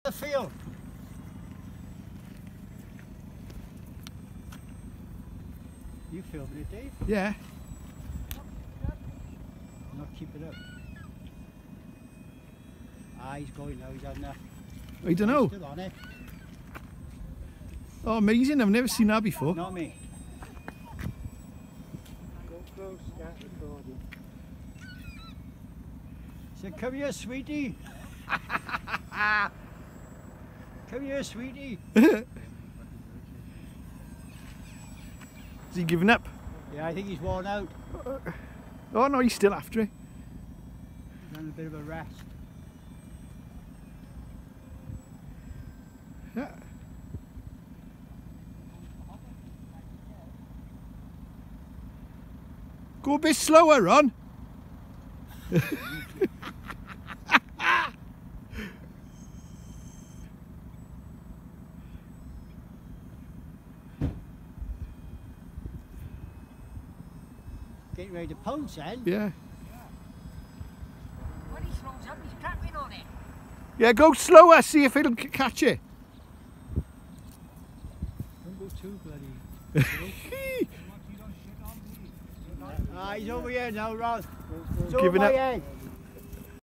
the field. You filming it, Dave? Yeah. Not keep it up. Ah, he's going now, he's on that. I don't know. He's still on it. Oh, amazing. I've never seen that before. Not me. Go close, start recording. So come here, sweetie. Come here, sweetie. Has he given up? Yeah, I think he's worn out. Oh no, he's still after it. He's on a bit of a rest. Yeah. Go a bit slower, Ron. Getting ready to pounce then. Yeah. When he slows up, he's clapping on it. Yeah, go slower, see if it'll catch it. Don't go too bloody. Ah, he's over here now, Ron. He's over Giving my up. head.